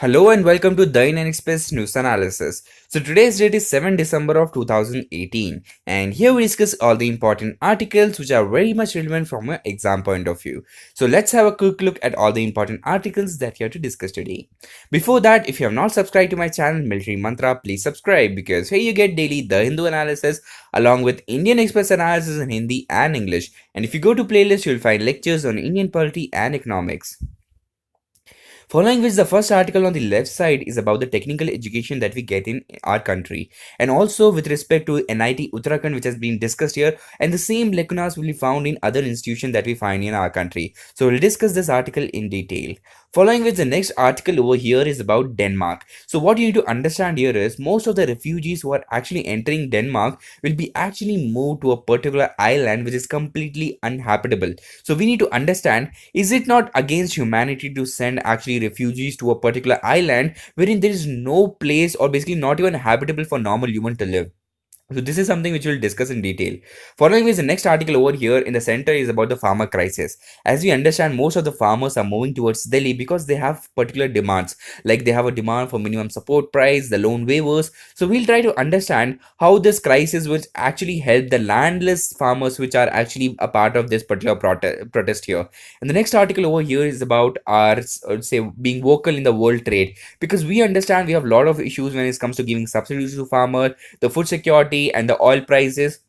Hello and welcome to the Indian Express News Analysis. So today's date is 7 December of 2018 and here we discuss all the important articles which are very much relevant from an exam point of view. So let's have a quick look at all the important articles that we have to discuss today. Before that, if you have not subscribed to my channel Military Mantra, please subscribe because here you get daily The Hindu analysis along with Indian Express analysis in Hindi and English. And if you go to playlist, you'll find lectures on Indian polity and economics. Following which, the first article on the left side is about the technical education that we get in our country, and also with respect to NIT Uttarakhand, which has been discussed here, and the same lacunas will be found in other institutions that we find in our country. So we'll discuss this article in detail. Following which, the next article over here is about Denmark. So what you need to understand here is most of the refugees who are actually entering Denmark will be actually moved to a particular island which is completely uninhabitable. So we need to understand, is it not against humanity to send actually refugees to a particular island wherein there is no place or basically not even habitable for normal human to live? So this is something which we'll discuss in detail. Following is the next article over here in the center is about the farmer crisis. As we understand, most of the farmers are moving towards Delhi because they have particular demands. Like they have a demand for minimum support price, the loan waivers. So we'll try to understand how this crisis will actually help the landless farmers which are actually a part of this particular protest here. And the next article over here is about our say being vocal in the world trade, because we understand we have a lot of issues when it comes to giving subsidies to farmers, the food security and the oil prices.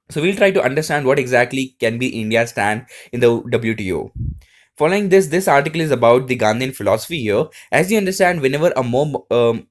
So we'll try to understand what exactly can be India's stand in the WTO. Following this article is about the Gandhian philosophy here. As you understand, whenever a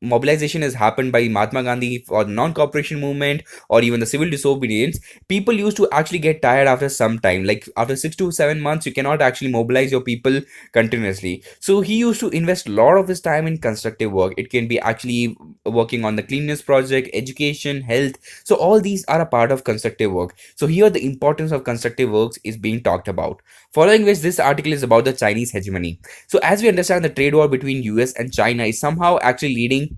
mobilization has happened by Mahatma Gandhi for the non-cooperation movement or even the civil disobedience, people used to actually get tired after some time. Like after 6 to 7 months, you cannot actually mobilize your people continuously. So he used to invest a lot of his time in constructive work. It can be actually working on the cleanliness project, education, health. So all these are a part of constructive work. So here the importance of constructive works is being talked about. Following which, this article is about the Chinese hegemony. So as we understand, the trade war between US and China is somehow actually leading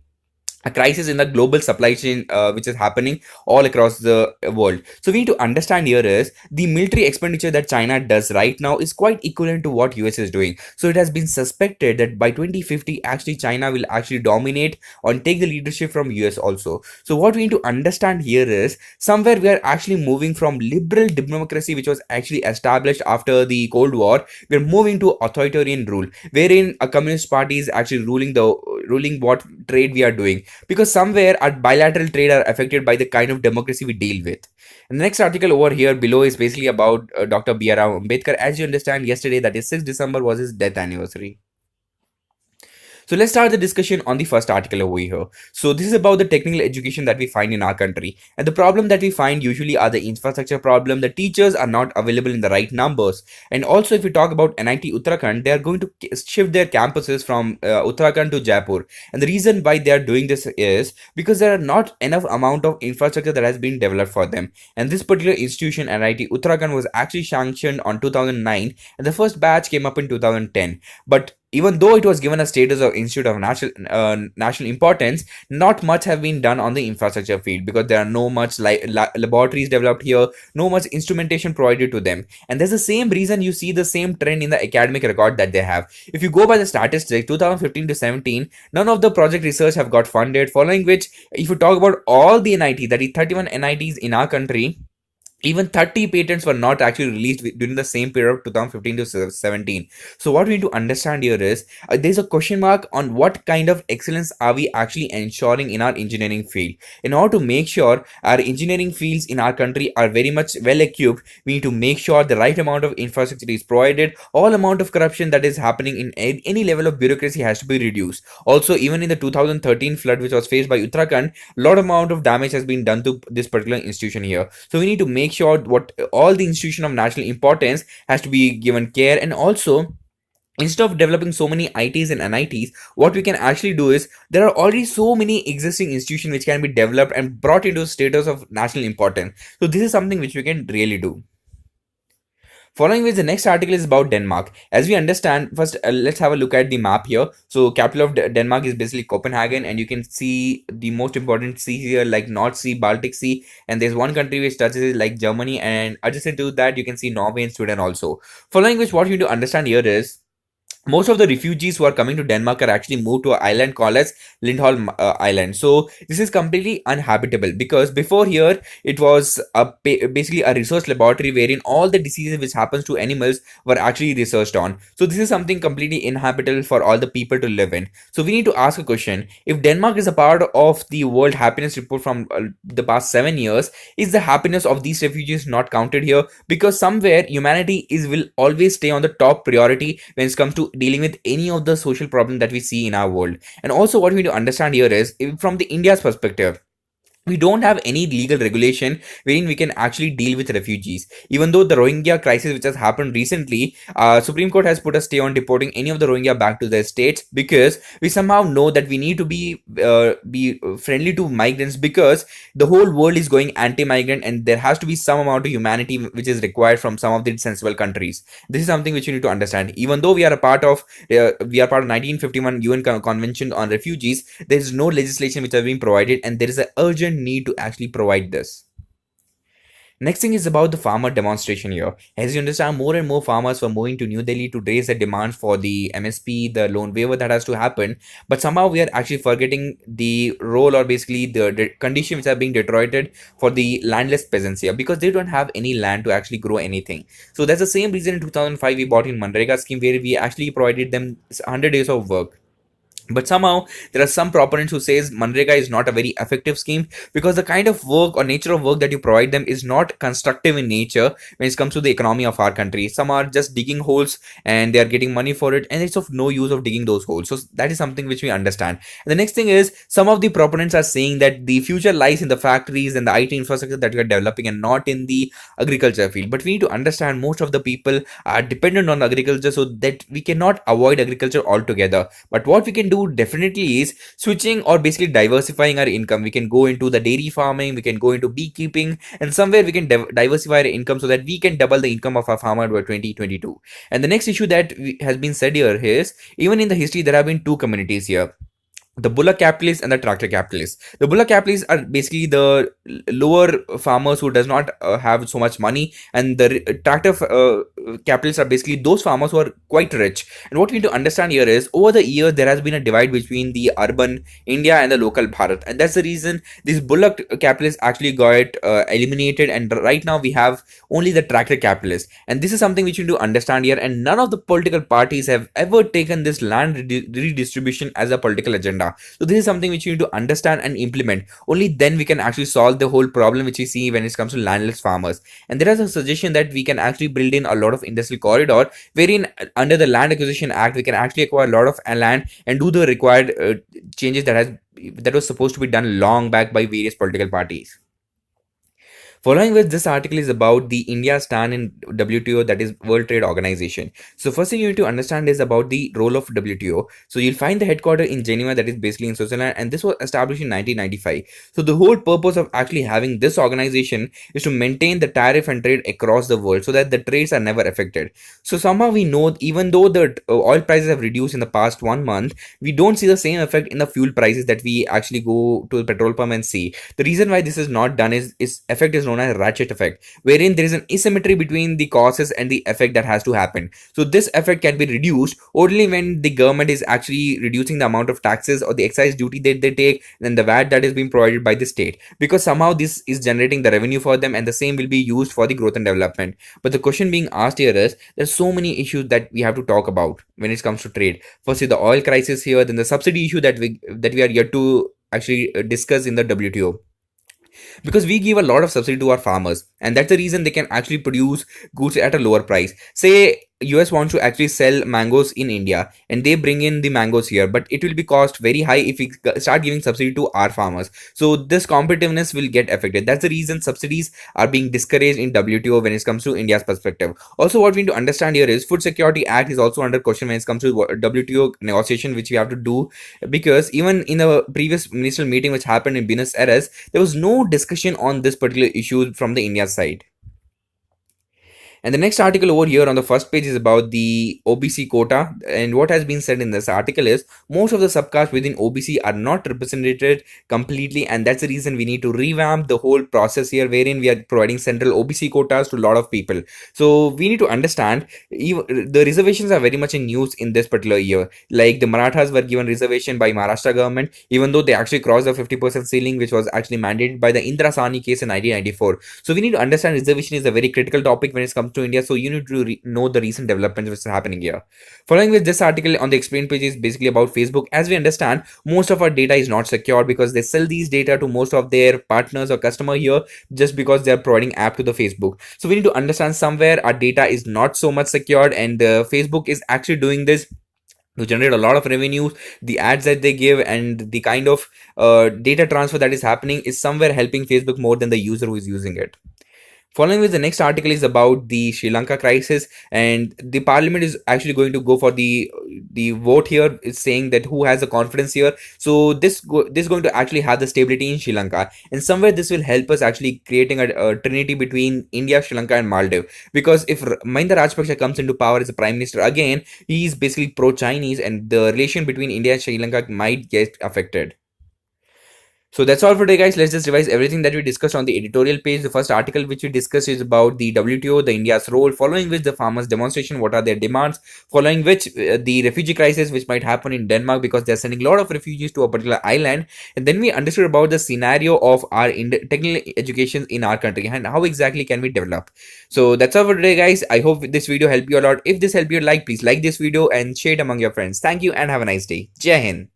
a crisis in the global supply chain which is happening all across the world. So we need to understand here is the military expenditure that China does right now is quite equivalent to what US is doing. So it has been suspected that by 2050 actually China will actually dominate and take the leadership from US also. So what we need to understand here is somewhere we are actually moving from liberal democracy, which was actually established after the Cold War. We are moving to authoritarian rule wherein a communist party is actually ruling what trade we are doing, because somewhere our bilateral trade are affected by the kind of democracy we deal with. And the next article over here below is basically about Dr. B.R. Ambedkar. As you understand, yesterday, that is 6th December, was his death anniversary. So let's start the discussion on the first article over here. So this is about the technical education that we find in our country. And the problem that we find usually are the infrastructure problem. The teachers are not available in the right numbers. And also if we talk about NIT Uttarakhand, they are going to shift their campuses from Uttarakhand to Jaipur. And the reason why they are doing this is because there are not enough amount of infrastructure that has been developed for them. And this particular institution, NIT Uttarakhand, was actually sanctioned on 2009 and the first batch came up in 2010. But even though it was given a status of institute of national importance, not much have been done on the infrastructure field because there are no much laboratories developed here, no much instrumentation provided to them. And there's the same reason you see the same trend in the academic record that they have. If you go by the statistics, 2015 to 17, none of the project research have got funded. Following which, if you talk about all the NIT, that is 31 NITs in our country, even 30 patents were not actually released during the same period of 2015 to 17. So what we need to understand here is there's a question mark on what kind of excellence are we actually ensuring in our engineering field. In order to make sure our engineering fields in our country are very much well equipped, we need to make sure the right amount of infrastructure is provided. All amount of corruption that is happening in any level of bureaucracy has to be reduced. Also, even in the 2013 flood which was faced by Uttarakhand, a lot amount of damage has been done to this particular institution here. So we need to make sure what all the institution of national importance has to be given care. And also, instead of developing so many ITs and NITs, what we can actually do is there are already so many existing institutions which can be developed and brought into a status of national importance. So this is something which we can really do. Following which, the next article is about Denmark. As we understand, first let's have a look at the map here. So capital of Denmark is basically Copenhagen, and you can see the most important sea here like North Sea, Baltic Sea, and there's one country which touches it like Germany, and adjacent to that you can see Norway and Sweden also. Following which, what you need to understand here is most of the refugees who are coming to Denmark are actually moved to an island called as Lindholm Island. So this is completely uninhabitable because before here it was basically a research laboratory wherein all the diseases which happens to animals were actually researched on. So this is something completely inhabitable for all the people to live in. So we need to ask a question: if Denmark is a part of the World Happiness Report from the past 7 years, is the happiness of these refugees not counted here? Because somewhere humanity is will always stay on the top priority when it comes to dealing with any of the social problem that we see in our world. And also what we need to understand here is, from the India's perspective, we don't have any legal regulation wherein we can actually deal with refugees. Even though the Rohingya crisis which has happened recently, Supreme Court has put a stay on deporting any of the Rohingya back to their states, because we somehow know that we need to be friendly to migrants, because the whole world is going anti-migrant and there has to be some amount of humanity which is required from some of the sensible countries. This is something which you need to understand. Even though we are part of 1951 UN Convention on Refugees, there is no legislation which has been provided, and there is an urgent need to actually provide this. Next thing is about the farmer demonstration here. As you understand, more and more farmers were moving to New Delhi to raise their demands for the MSP, the loan waiver that has to happen. But somehow we are actually forgetting the role, or basically the condition which are being deteriorated for the landless peasants here, because they don't have any land to actually grow anything. So that's the same reason in 2005 we bought in Manrega scheme, where we actually provided them 100 days of work. But somehow there are some proponents who says Manrega is not a very effective scheme, because the kind of work or nature of work that you provide them is not constructive in nature when it comes to the economy of our country. Some are just digging holes and they are getting money for it, and it's of no use of digging those holes. So that is something which we understand. And the next thing is, some of the proponents are saying that the future lies in the factories and the IT infrastructure that we are developing, and not in the agriculture field. But we need to understand, most of the people are dependent on agriculture, so that we cannot avoid agriculture altogether. But what we can do definitely is switching, or basically diversifying our income. We can go into the dairy farming, we can go into beekeeping, and somewhere we can diversify our income so that we can double the income of our farmer by 2022. And the next issue that has been said here is, even in the history there have been two communities here: the bullock capitalists and the tractor capitalists. The bullock capitalists are basically the lower farmers who does not have so much money, and the tractor capitalists are basically those farmers who are quite rich. And what we need to understand here is, over the years there has been a divide between the urban India and the local Bharat, and that's the reason these bullock capitalists actually got eliminated, and right now we have only the tractor capitalists. And this is something which you need to understand here, and none of the political parties have ever taken this land redistribution as a political agenda. So this is something which you need to understand and implement. Only then we can actually solve the whole problem which we see when it comes to landless farmers. And there is a suggestion that we can actually build in a lot of industrial corridor, wherein under the Land Acquisition Act we can actually acquire a lot of land and do the required changes that was supposed to be done long back by various political parties. Following with, this article is about the India stand in WTO, that is World Trade Organization. So first thing you need to understand is about the role of WTO. So you'll find the headquarters in Geneva, that is basically in Switzerland, and this was established in 1995. So the whole purpose of actually having this organization is to maintain the tariff and trade across the world, so that the trades are never affected. So somehow we know, even though the oil prices have reduced in the past 1 month, we don't see the same effect in the fuel prices that we actually go to the petrol pump and see. The reason why this is not done is effect is known as ratchet effect, wherein there is an asymmetry between the causes and the effect that has to happen. So this effect can be reduced only when the government is actually reducing the amount of taxes or the excise duty that they take, then the VAT that is being provided by the state, because somehow this is generating the revenue for them, and the same will be used for the growth and development. But the question being asked here is, there's so many issues that we have to talk about when it comes to trade. Firstly, the oil crisis here, then the subsidy issue that we are yet to actually discuss in the WTO, because we give a lot of subsidy to our farmers, and that's the reason they can actually produce goods at a lower price. Say US wants to actually sell mangoes in India, and they bring in the mangoes here, but it will be cost very high if we start giving subsidy to our farmers. So this competitiveness will get affected. That's the reason subsidies are being discouraged in WTO when it comes to India's perspective. Also, what we need to understand here is, Food Security Act is also under question when it comes to WTO negotiation, which we have to do, because even in the previous ministerial meeting which happened in Buenos Aires, there was no discussion on this particular issue from the India side. And the next article over here on the first page is about the OBC quota. And what has been said in this article is most of the subcastes within OBC are not represented completely. And that's the reason we need to revamp the whole process here, wherein we are providing central OBC quotas to a lot of people. So we need to understand the reservations are very much in news in this particular year. Like the Marathas were given reservation by Maharashtra government, even though they actually crossed the 50% ceiling, which was actually mandated by the Indira Sahni case in 1994. So we need to understand reservation is a very critical topic when it comes to India. So you need to know the recent developments which are happening here. Following with this article on the explain page is basically about Facebook. As we understand, most of our data is not secure because they sell these data to most of their partners or customer here just because they are providing app to the Facebook. So we need to understand somewhere our data is not so much secured, and Facebook is actually doing this to generate a lot of revenues. The ads that they give and the kind of data transfer that is happening is somewhere helping Facebook more than the user who is using it. Following with the next article is about the Sri Lanka crisis, and the parliament is actually going to go for the vote here. It's saying that who has the confidence here. So this is going to actually have the stability in Sri Lanka, and somewhere this will help us actually creating a trinity between India, Sri Lanka, and Maldives. Because if Mahinda Rajapaksa comes into power as a prime minister again, he is basically pro-Chinese, and the relation between India and Sri Lanka might get affected. So that's all for today, guys. Let's just revise everything that we discussed on the editorial page. The first article which we discussed is about the WTO, the India's role, following which the farmers' demonstration, what are their demands, following which the refugee crisis which might happen in Denmark because they're sending a lot of refugees to a particular island. And then we understood about the scenario of our technical education in our country and how exactly can we develop. So that's all for today, guys. I hope this video helped you a lot. If this helped you, please like this video and share it among your friends. Thank you and have a nice day. Jai Hind.